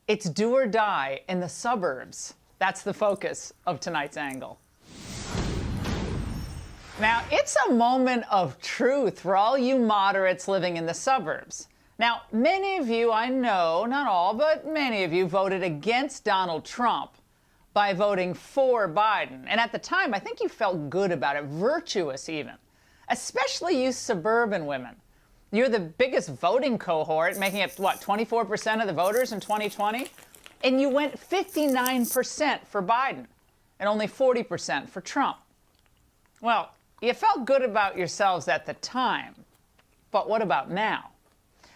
It's do or die in the suburbs. That's the focus of tonight's angle. Now, it's a moment of truth for all you moderates living in the suburbs. Now, many of you, I know, not all, but many of you voted against Donald Trump by voting for Biden. And at the time, I think you felt good about it, virtuous even, especially you suburban women. You're the biggest voting cohort, making up, 24% of the voters in 2020? And you went 59% for Biden and only 40% for Trump. Well, you felt good about yourselves at the time, but what about now?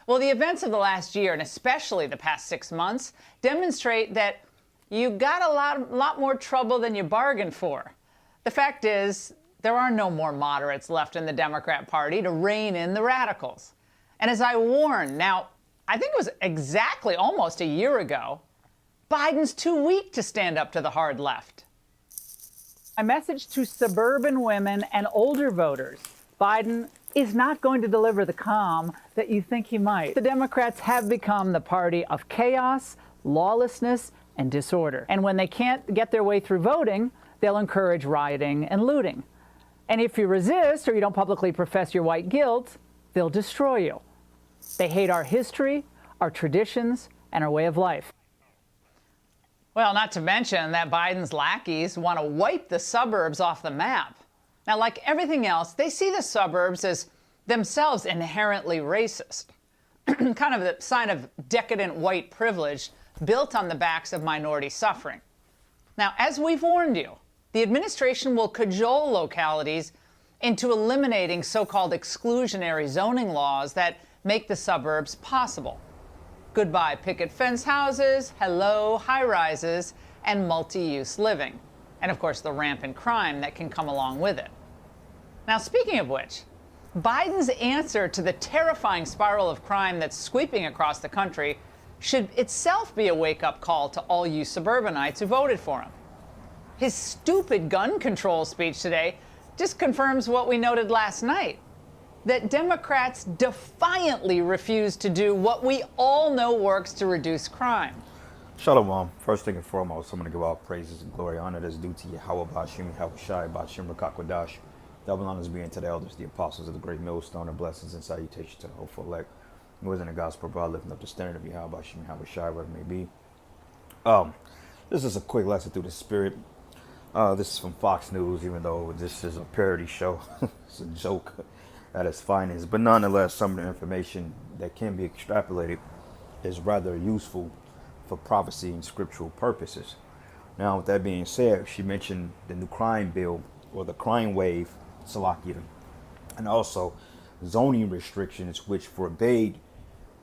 Well, the events of the last year, and especially the past 6 months, demonstrate that you got a lot more trouble than you bargained for. The fact is, there are no more moderates left in the Democrat Party to rein in the radicals. And as I warned, now, I think it was exactly almost a year ago, Biden's too weak to stand up to the hard left. My message to suburban women and older voters: Biden is not going to deliver the calm that you think he might. The Democrats have become the party of chaos, lawlessness, and disorder. And when they can't get their way through voting, they'll encourage rioting and looting. And if you resist or you don't publicly profess your white guilt, they'll destroy you. They hate our history, our traditions, and our way of life. Well, not to mention that Biden's lackeys want to wipe the suburbs off the map. Now, like everything else, they see the suburbs as themselves inherently racist, kind of the sign of decadent white privilege built on the backs of minority suffering. Now, as we've warned you, the administration will cajole localities into eliminating so-called exclusionary zoning laws that make the suburbs possible. Goodbye picket fence houses, hello high-rises, and multi-use living. And of course, the rampant crime that can come along with it. Now, speaking of which, Biden's answer to the terrifying spiral of crime that's sweeping across the country should itself be a wake-up call to all you suburbanites who voted for him. His stupid gun control speech today just confirms what we noted last night, that Democrats defiantly refuse to do what we all know works to reduce crime. Shalom. First thing and foremost, I'm going to give all praises and glory, honor that's due to Yahweh Bashim, Yahushai, Bashim, Rakakwadash. Double honors being to the elders, the apostles of the great millstone, and blessings and salutations to the hopeful elect. Who is in the gospel, brother, lifting up the standard of Yahweh Bashim, Yahushai, whatever it may be. This is a quick lesson through the spirit. This is from Fox News, even though this is a parody show. It's a joke at its finest. But nonetheless, some of the information that can be extrapolated is rather useful for prophecy and scriptural purposes. Now, with that being said, she mentioned the new crime bill, or the crime wave, Salakia, and also zoning restrictions which forbade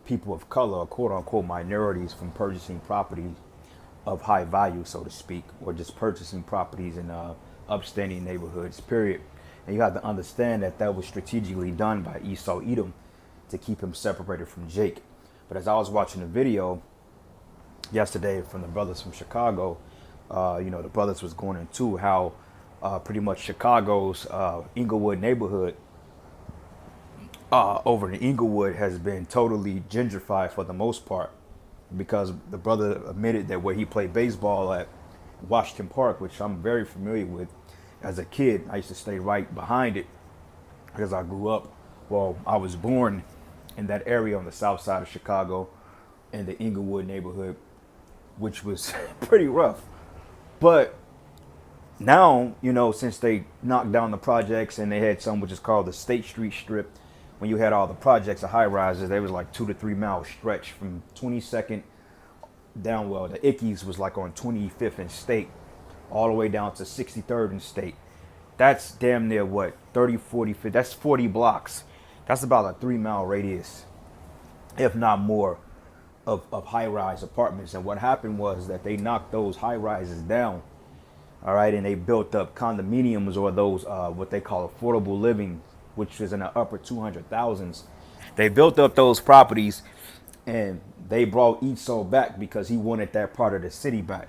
people of color, or quote-unquote minorities, from purchasing property of high value, so to speak, or just purchasing properties in upstanding neighborhoods, period. And you have to understand that that was strategically done by Esau Edom to keep him separated from Jake. But as I was watching the video yesterday from the brothers from Chicago, the brothers was going into how pretty much Chicago's Inglewood neighborhood over in Inglewood has been totally gentrified for the most part, because the brother admitted that where he played baseball at Washington Park, which I'm very familiar with as a kid, I used to stay right behind it because I grew up, I was born in that area on the south side of Chicago in the Inglewood neighborhood, which was pretty rough. But now, since they knocked down the projects and they had some which is called the State Street Strip, when you had all the projects of high rises, they was like 2 to 3 mile stretch from 22nd down. Well, the Ickies was like on 25th and State, all the way down to 63rd and State. That's damn near 30, 40, 50, that's 40 blocks. That's about a 3 mile radius, if not more, of high rise apartments. And what happened was that they knocked those high rises down. All right. And they built up condominiums, or those, what they call affordable living, which is in the upper 200,000s. They built up those properties, and they brought Esau back because he wanted that part of the city back.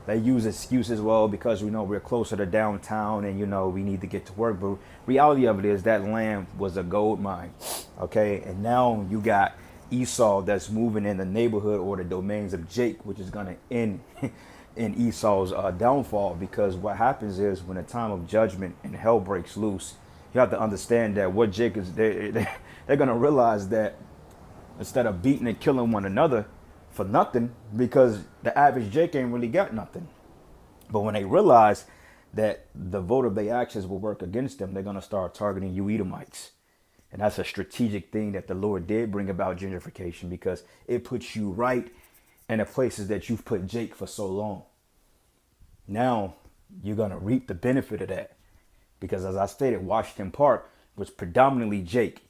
They use excuses, because we're closer to downtown and we need to get to work. But reality of it is that land was a gold mine. Okay. And now you got Esau that's moving in the neighborhood or the domains of Jake, which is going to end in Esau's downfall. Because what happens is when the time of judgment and hell breaks loose, you have to understand that what Jake is, they're going to realize that instead of beating and killing one another for nothing, because the average Jake ain't really got nothing. But when they realize that the vote of their actions will work against them, they're going to start targeting you Edomites. And that's a strategic thing that the Lord did bring about gentrification, because it puts you right in the places that you've put Jake for so long. Now you're going to reap the benefit of that, because as I stated, Washington Park was predominantly Jake.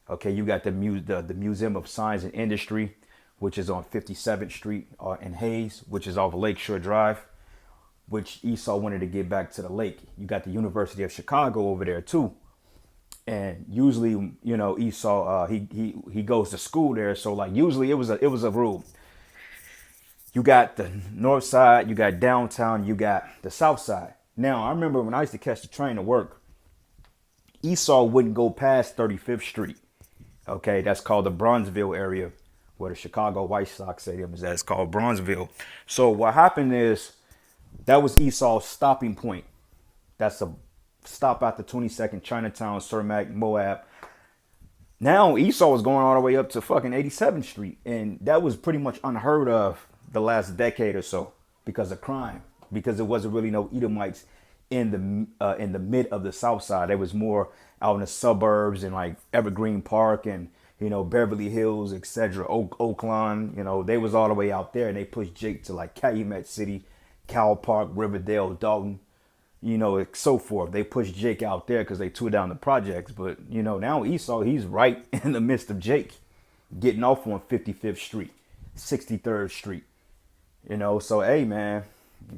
Okay, you got the Museum of Science and Industry, which is on 57th Street in Hayes, which is off Lakeshore Drive, which Esau wanted to get back to the lake. You got the University of Chicago over there too. And usually, you know, Esau, he goes to school there. So like usually it was a rule. You got the north side, you got downtown, you got the south side. Now, I remember when I used to catch the train to work, Esau wouldn't go past 35th Street. Okay, that's called the Bronzeville area, where the Chicago White Sox Stadium is at. It's called Bronzeville. So what happened is that was Esau's stopping point. That's a stop at the 22nd, Chinatown, Cermak, Moab. Now Esau was going all the way up to fucking 87th Street. And that was pretty much unheard of the last decade or so because of crime. Because there wasn't really no Edomites in the mid of the south side. There was more out in the suburbs and like Evergreen Park and, you know, Beverly Hills, etc. Oakland, you know, they was all the way out there, and they pushed Jake to like Calumet City, Cal Park, Riverdale, Dalton, you know, so forth. They pushed Jake out there because they tore down the projects. But, you know, now Esau, he's right in the midst of Jake, getting off on 55th Street, 63rd Street, you know. So, hey, man,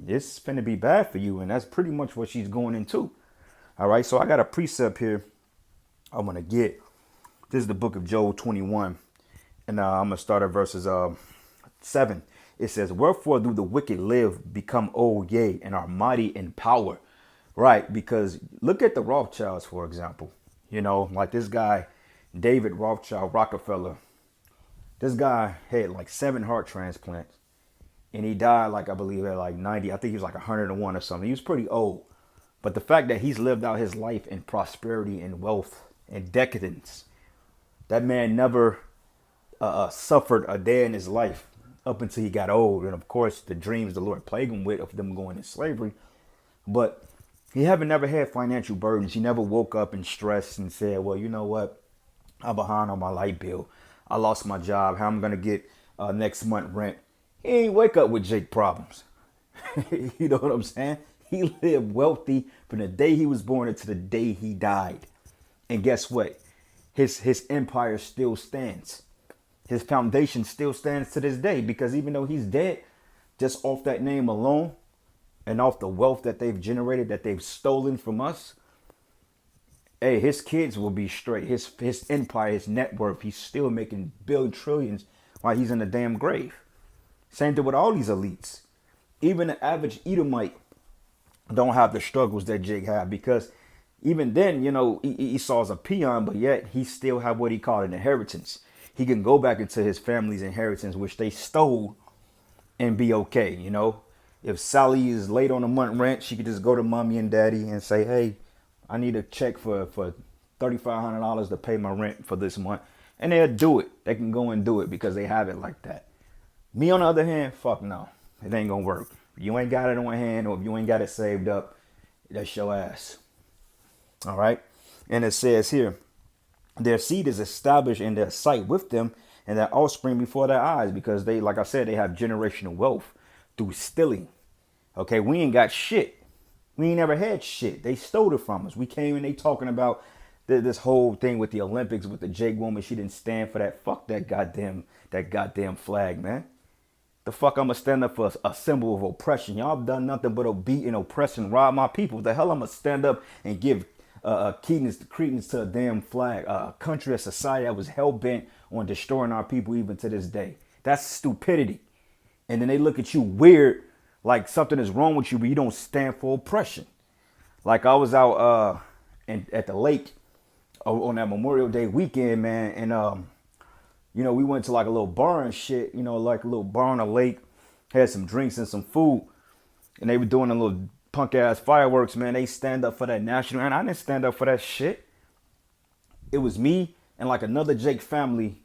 it's finna be bad for you. And that's pretty much what she's going into. All right. So I got a precept here I want to get. This is the book of Job 21. And I'm going to start at verses 7. It says, wherefore do the wicked live, become old, yea, and are mighty in power. Right. Because look at the Rothschilds, for example. You know, like this guy, David Rothschild Rockefeller. This guy had like 7 heart transplants. And he died, like, I believe at like 90. I think he was like 101 or something. He was pretty old. But the fact that he's lived out his life in prosperity and wealth and decadence, that man never suffered a day in his life up until he got old. And of course, the dreams the Lord plagued him with of them going in slavery. But he never had financial burdens. He never woke up in stress and said, well, you know what? I'm behind on my light bill. I lost my job. How I'm going to get next month rent? He ain't wake up with Jake problems. You know what I'm saying? He lived wealthy from the day he was born until the day he died. And guess what? His empire still stands. His foundation still stands to this day, because even though he's dead, just off that name alone and off the wealth that they've generated, that they've stolen from us, hey, his kids will be straight. His empire, his net worth, he's still making trillions while he's in the damn grave. Same thing with all these elites. Even the average Edomite don't have the struggles that Jake had, because even then, you know, Esau's a peon, but yet he still have what he called an inheritance. He can go back into his family's inheritance, which they stole, and be okay. You know, if Sally is late on a month rent, she could just go to mommy and daddy and say, hey, I need a check for $3,500 to pay my rent for this month. And they'll do it. They can go and do it because they have it like that. Me, on the other hand, fuck no. It ain't gonna work. If you ain't got it on hand, or if you ain't got it saved up, that's your ass. All right. And it says here, their seed is established in their sight with them, and their offspring before their eyes, because they, like I said, they have generational wealth through stealing. Okay, we ain't got shit. We ain't never had shit. They stole it from us. We came and they talking about this whole thing with the Olympics with the Jake woman. She didn't stand for that. Fuck that goddamn flag, man. The fuck I'ma stand up for a symbol of oppression? Y'all have done nothing but beat and oppress and rob my people. The hell I'ma stand up and give credence to a damn flag, a country, a society that was hell-bent on destroying our people even to this day. That's stupidity. And then they look at you weird, like something is wrong with you, but you don't stand for oppression. Like I was out at the lake on that Memorial Day weekend, man, and You know, we went to like a little bar and shit, you know, like a little bar on a lake, had some drinks and some food, and they were doing a little punk ass fireworks, man. They stand up for that national, and I didn't stand up for that shit. It was me and like another Jake family.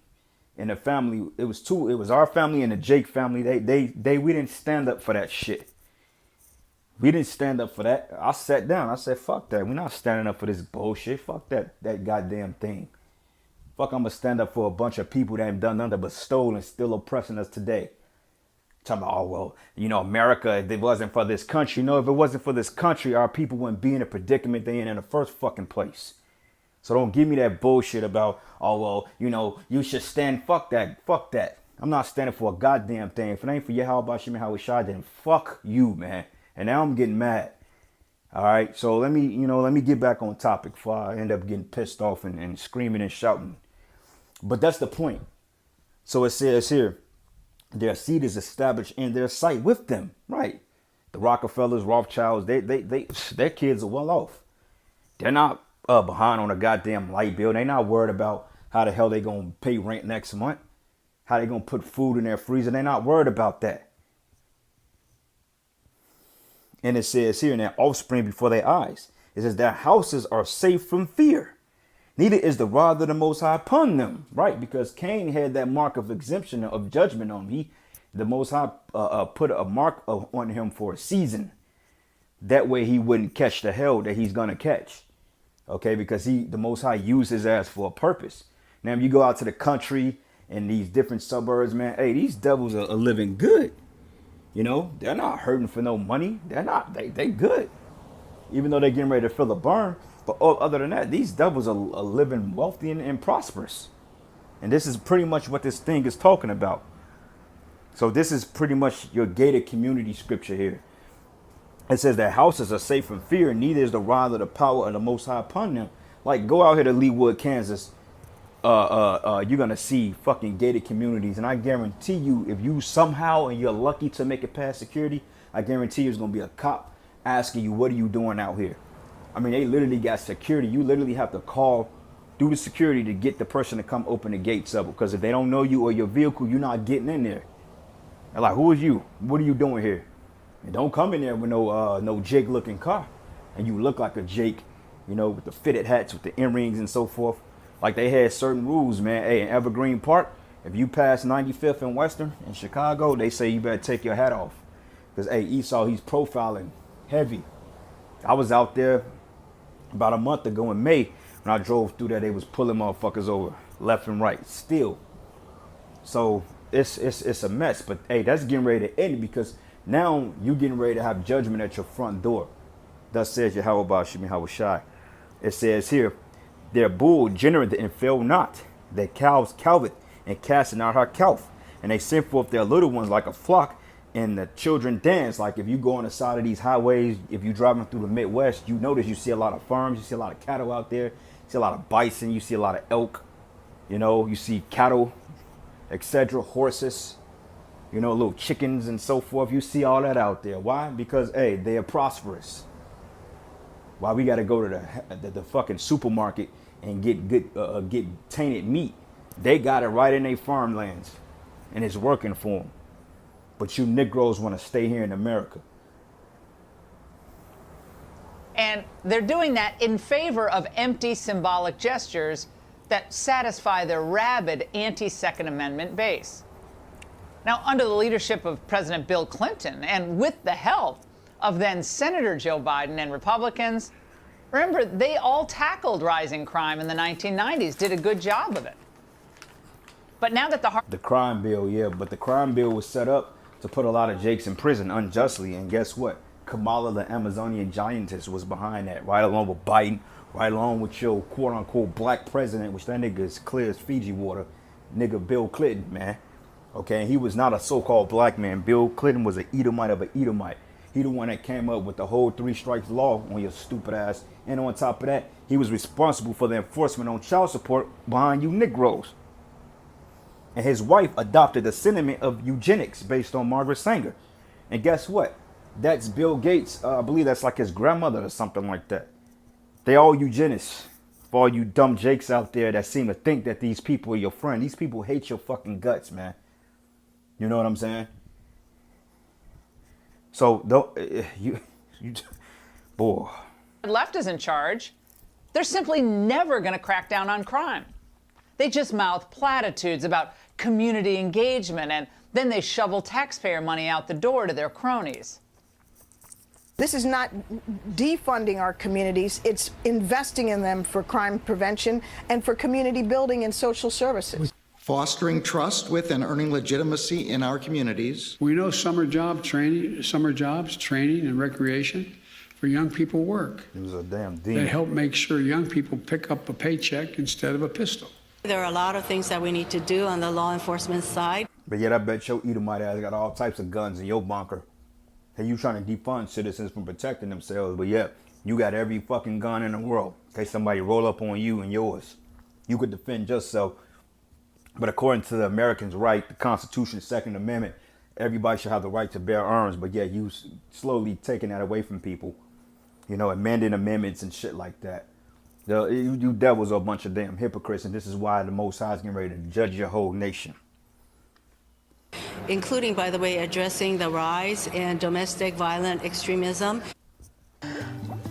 And the family, it was our family and the Jake family. We didn't stand up for that shit. We didn't stand up for that. I sat down. I said, fuck that. We're not standing up for this bullshit. Fuck that goddamn thing. Fuck, I'm gonna stand up for a bunch of people that ain't done nothing but stole and still oppressing us today. Talking about, oh, well, you know, America, if it wasn't for this country. No, if it wasn't for this country, our people wouldn't be in a predicament they in the first fucking place. So don't give me that bullshit about, oh, well, you know, you should stand. Fuck that. Fuck that. I'm not standing for a goddamn thing. If it ain't for Yahweh Shem Yahushua, then fuck you, man. And now I'm getting mad. All right. So let me get back on topic before I end up getting pissed off and screaming and shouting. But that's the point. So it says here, their seed is established in their sight with them. Right. The Rockefellers, Rothschilds, their kids are well off. They're not behind on a goddamn light bill. They not worried about how the hell they gonna pay rent next month, how they gonna put food in their freezer. They not worried about that. And it says here, in their offspring before their eyes, it says their houses are safe from fear. Neither is the rod of the Most High upon them, right? Because Cain had that mark of exemption of judgment on him. The Most High put a mark on him for a season. That way he wouldn't catch the hell that he's gonna catch. Okay, because the Most High used his ass for a purpose. Now, if you go out to the country and these different suburbs, man, hey, these devils are living good. You know, they're not hurting for no money. They're not, they good. Even though they're getting ready to fill a barn. But other than that, these devils are living wealthy and prosperous. And this is pretty much what this thing is talking about. So this is pretty much your gated community scripture here. It says that houses are safe from fear, and neither is the rod of the power of the Most High upon them. Like, go out here to Leawood, Kansas. You're gonna see fucking gated communities, and I guarantee you, if you somehow and you're lucky to make it past security, I guarantee you, there's gonna be a cop asking you, "What are you doing out here?" I mean, they literally got security. You literally have to call through the security to get the person to come open the gates up, because if they don't know you or your vehicle, you're not getting in there. They're like, "Who is you? What are you doing here?" And don't come in there with no Jake looking car. And you look like a Jake, you know, with the fitted hats, with the earrings and so forth. Like, they had certain rules, man. Hey, in Evergreen Park, if you pass 95th and Western in Chicago, they say you better take your hat off. Because, hey, Esau, he's profiling heavy. I was out there about a month ago in May. When I drove through there, they was pulling motherfuckers over left and right still. So it's a mess. But, hey, that's getting ready to end, because now you getting ready to have judgment at your front door. Thus says Yahweh Shem Yahushua. It says here, their bull generate and fail not. Their cows calveth and casting out her calf. And they send forth their little ones like a flock, and the children dance. Like, if you go on the side of these highways, if you're driving through the Midwest, you notice you see a lot of farms, you see a lot of cattle out there, you see a lot of bison, you see a lot of elk, you know, you see cattle, etc., horses, you know, little chickens and so forth. You see all that out there. Why? Because, hey, they are prosperous. Why we got to go to the fucking supermarket and get tainted meat? They got it right in their farmlands, and it's working for them. But you Negroes want to stay here in America. And they're doing that in favor of empty symbolic gestures that satisfy their rabid anti-Second Amendment base. Now, under the leadership of President Bill Clinton, and with the help of then Senator Joe Biden and Republicans, remember, they all tackled rising crime in the 1990s, did a good job of it. But now that the crime bill, yeah, but the crime bill was set up to put a lot of Jakes in prison unjustly. And guess what? Kamala, the Amazonian giantess, was behind that, right along with Biden, right along with your quote-unquote black president, which that nigga is clear as Fiji water, nigga Bill Clinton, man. Okay, and he was not a so-called black man. Bill Clinton was an Edomite of an Edomite. He the one that came up with the whole 3 strikes law on your stupid ass. And on top of that, he was responsible for the enforcement on child support behind you Negroes. And his wife adopted the sentiment of eugenics based on Margaret Sanger. And guess what? That's Bill Gates. I believe that's like his grandmother or something like that. They all eugenists For all you dumb jakes out there that seem to think that these people are your friend. These people hate your fucking guts, man. You know what I'm saying? So, boy. Left is in charge, they're simply never going to crack down on crime. They just mouth platitudes about community engagement, and then they shovel taxpayer money out the door to their cronies. This is not defunding our communities, it's investing in them for crime prevention and for community building and social services. Fostering trust with and earning legitimacy in our communities. We know summer jobs, training, and recreation for young people work. It was a damn demon. They help make sure young people pick up a paycheck instead of a pistol. There are a lot of things that we need to do on the law enforcement side. But yet I bet your Edomite ass got all types of guns in your bunker. And you trying to defund citizens from protecting themselves. But yeah, you got every fucking gun in the world. In case somebody roll up on you and yours. You could defend yourself. But according to the Americans' right, the Constitution, Second Amendment, everybody should have the right to bear arms. But yeah, you slowly taking that away from people. You know, amending amendments and shit like that. You devils are a bunch of damn hypocrites. And this is why the Most High is getting ready to judge your whole nation. Including, by the way, addressing the rise in domestic violent extremism.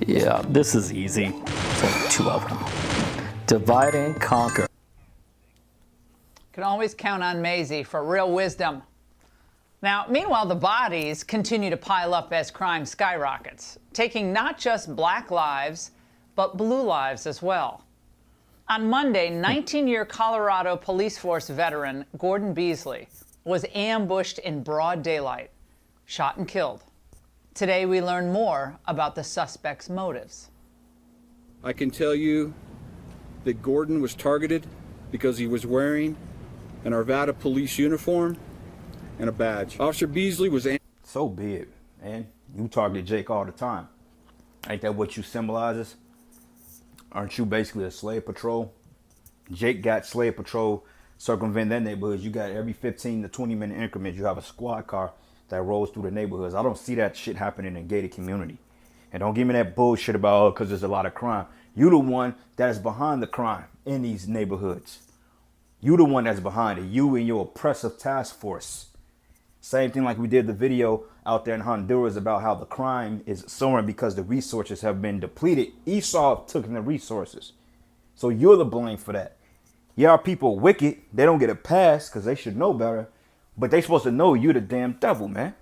Yeah, this is easy. There's only two of them. Divide and conquer. Can always count on Maisie for real wisdom. Now, meanwhile, the bodies continue to pile up as crime skyrockets, taking not just black lives, but blue lives as well. On Monday, 19-year Colorado police force veteran Gordon Beasley was ambushed in broad daylight, shot and killed. Today, we learn more about the suspect's motives. I can tell you that Gordon was targeted because he was wearing an Arvada police uniform and a badge. Officer Beasley was... So be it, man. You target Jake all the time. Ain't that what you symbolizes? Aren't you basically a slave patrol? Jake got slave patrol circumvent that neighborhood. You got every 15 to 20 minute increments, you have a squad car that rolls through the neighborhoods. I don't see that shit happening in a gated community. And don't give me that bullshit about, oh, because there's a lot of crime. You the one that is behind the crime in these neighborhoods. You the one that's behind it. You and your oppressive task force. Same thing like we did the video out there in Honduras about how the crime is soaring because the resources have been depleted. Esau took the resources. So you're the blame for that. Yeah, our people wicked. They don't get a pass because they should know better. But they supposed to know you the damn devil, man.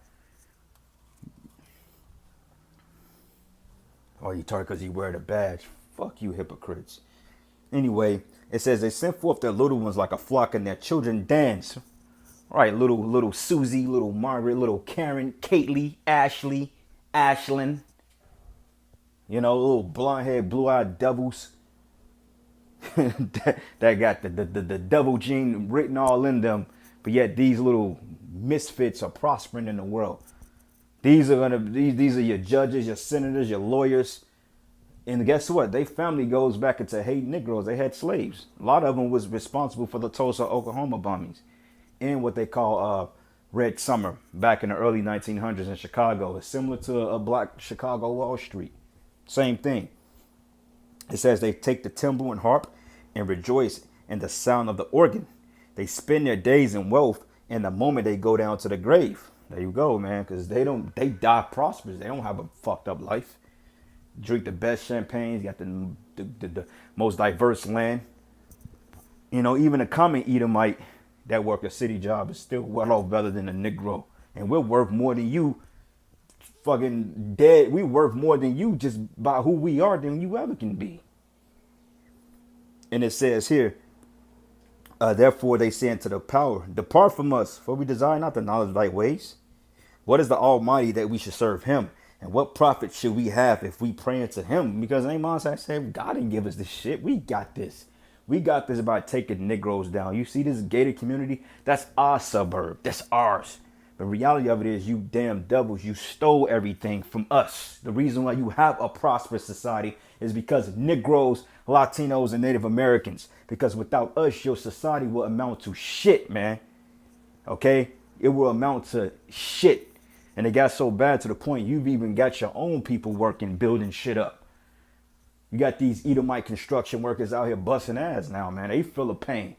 Oh, you target because he wear the badge. Fuck you, hypocrites. Anyway, it says they sent forth their little ones like a flock and their children dance. All right, little Susie, little Margaret, little Karen, Kately, Ashley, Ashlyn. You know, little blonde-haired, blue-eyed devils. that got the devil gene written all in them, but yet these little misfits are prospering in the world. These are your judges, your senators, your lawyers, and guess what? Their family goes back into hating Negroes. They had slaves. A lot of them was responsible for the Tulsa, Oklahoma bombings, and what they call Red Summer back in the early 1900s in Chicago. It's similar to a black Chicago Wall Street. Same thing. It says they take the timbrel and harp and rejoice in the sound of the organ. They spend their days in wealth and the moment they go down to the grave. There you go, man, because they die prosperous. They don't have a fucked up life. Drink the best champagnes, got the most diverse land. You know, even a common Edomite that work a city job is still well off better than a Negro. And we're worth more than you fucking dead. We worth more than you just by who we are than you ever can be. And it says here, therefore they say unto the power, depart from us, for we desire not the knowledge of thy ways. What is the Almighty that we should serve him? And what profit should we have if we pray unto him? Because Amos said, God didn't give us this shit. We got this. We got this by taking Negroes down. You see this gated community? That's our suburb. That's ours. The reality of it is, you damn devils, you stole everything from us. The reason why you have a prosperous society is because Negroes, Latinos, and Native Americans. Because without us, your society will amount to shit, man. Okay? It will amount to shit. And it got so bad to the point you've even got your own people working, building shit up. You got these Edomite construction workers out here busting ass now, man. They feel the pain,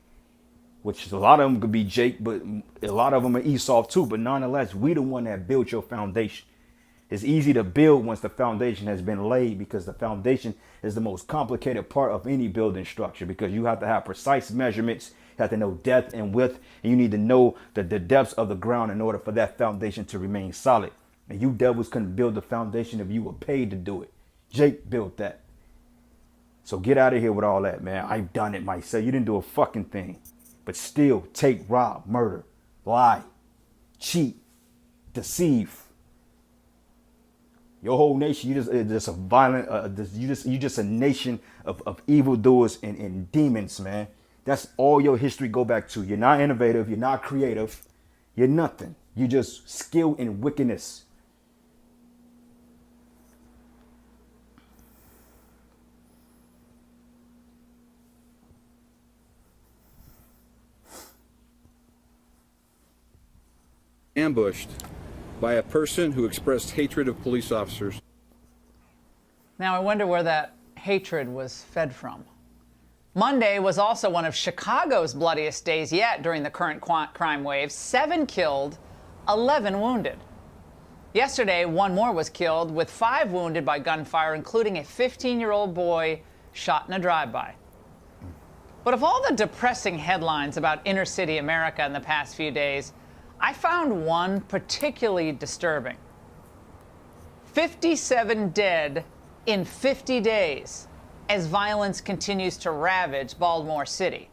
which a lot of them could be Jake, but a lot of them are Esau too. But nonetheless, we the one that built your foundation. It's easy to build once the foundation has been laid, because the foundation is the most complicated part of any building structure, because you have to have precise measurements. You have to know depth and width, and you need to know the depths of the ground in order for that foundation to remain solid. And you devils couldn't build the foundation if you were paid to do it. Jake built that. So get out of here with all that, man. I've done it myself. You didn't do a fucking thing. But still, take, rob, murder, lie, cheat, deceive. Your whole nation, you just a violent, you just a nation of evildoers and demons, man. That's all your history go back to. You're not innovative. You're not creative. You're nothing. You just skill in wickedness. Ambushed by a person who expressed hatred of police officers. Now I wonder where that hatred was fed from. Monday was also one of Chicago's bloodiest days yet during the current crime wave. 7 killed, 11 wounded. Yesterday, 1 more was killed, with 5 wounded by gunfire, including a 15-year-old boy shot in a drive-by. But of all the depressing headlines about inner-city America in the past few days, I found one particularly disturbing. 57 dead in 50 days as violence continues to ravage Baltimore City.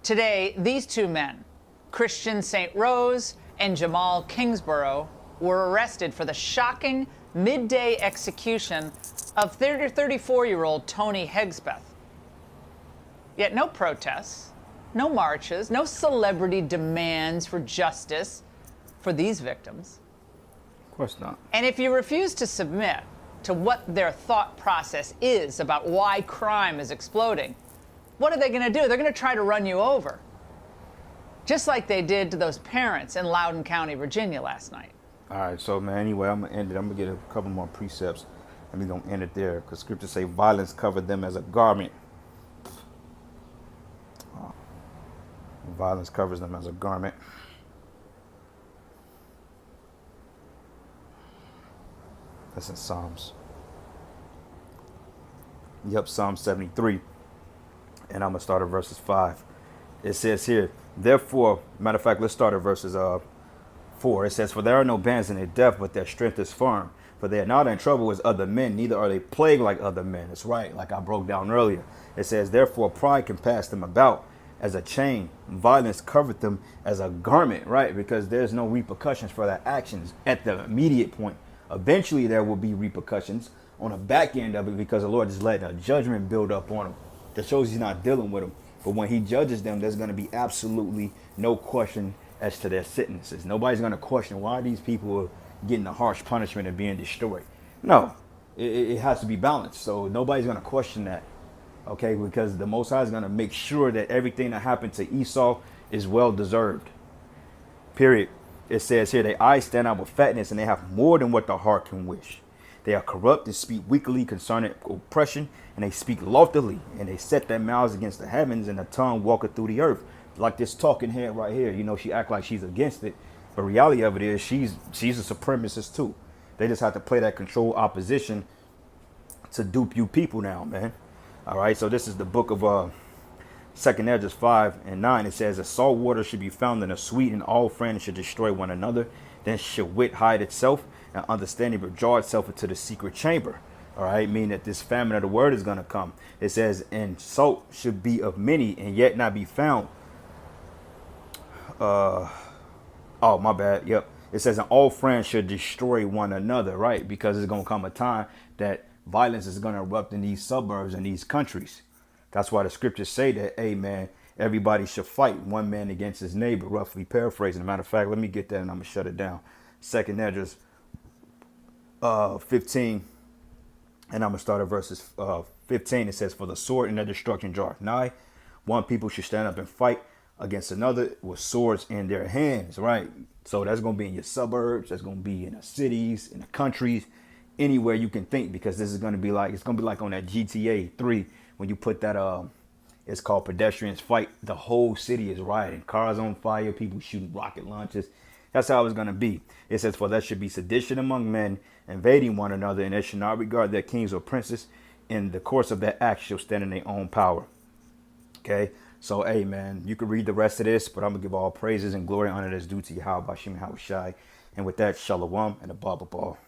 Today, these 2 men, Christian St. Rose and Jamal Kingsborough, were arrested for the shocking midday execution of 34-year-old Tony Hegspeth. Yet no protests, no marches, no celebrity demands for justice for these victims. Of course not. And if you refuse to submit to what their thought process is about why crime is exploding, what are they going to do? They're going to try to run you over, just like they did to those parents in Loudoun County, Virginia last night. All right, so, man, anyway, I'm going to end it. I'm going to get a couple more precepts, and we're going to end it there, because scriptures say violence covered them as a garment. Violence covers them as a garment. That's in Psalms. Yep, Psalm 73. And I'm going to start at verses 5. It says here, therefore, matter of fact, let's start at verses 4. It says, for there are no bands in their death, but their strength is firm. For they are not in trouble as other men, neither are they plagued like other men. That's right, like I broke down earlier. It says, therefore, pride can pass them about as a chain. Violence covered them as a garment, right? Because there's no repercussions for their actions at the immediate point. Eventually, there will be repercussions on the back end of it, because the Lord is letting a judgment build up on them that shows he's not dealing with them. But when he judges them, there's going to be absolutely no question as to their sentences. Nobody's going to question why these people are getting a harsh punishment and being destroyed. No, it has to be balanced. So nobody's going to question that. Okay, because the Most High is going to make sure that everything that happened to Esau is well deserved. Period. It says here, their eyes stand out with fatness, and they have more than what the heart can wish. They are corrupt and speak wickedly concerning oppression, and they speak loftily, and they set their mouths against the heavens, and the tongue walketh through the earth. Like this talking head right here, you know, she act like she's against it, but reality of it is she's a supremacist too. They just have to play that control opposition to dupe you people now, man. All right, so this is the book of 2nd Ezra 5 and 9. It says, a salt water should be found in a sweet, and all friends should destroy one another. Then should wit hide itself, and understanding withdraw itself into the secret chamber. All right, meaning that this famine of the word is going to come. It says, and salt should be of many, and yet not be found. Oh, my bad. Yep. It says, and all friends should destroy one another, right? Because it's going to come a time that violence is going to erupt in these suburbs and these countries. That's why the scriptures say that, hey, man, everybody should fight one man against his neighbor, roughly paraphrasing. As a matter of fact, let me get that and I'm going to shut it down. 2nd Ezra 15, and I'm going to start at verses 15. It says, for the sword and the destruction draweth nigh. One people should stand up and fight against another with swords in their hands, right? So that's going to be in your suburbs. That's going to be in the cities, in the countries. anywhere you can think, because this is going to be like, it's going to be like on that GTA 3 when you put that it's called Pedestrians Fight. The whole city is rioting, cars on fire, people shooting rocket launches. That's how it's going to be. It says, for there should be sedition among men, invading one another, and they should not regard their kings or princes. In the course of their acts shall stand in their own power. Okay, so hey man, you can read the rest of this, but I'm gonna give all praises and glory and honor that's due to Yahweh Bashim Yahushai. And with that, shalom and a baba ball.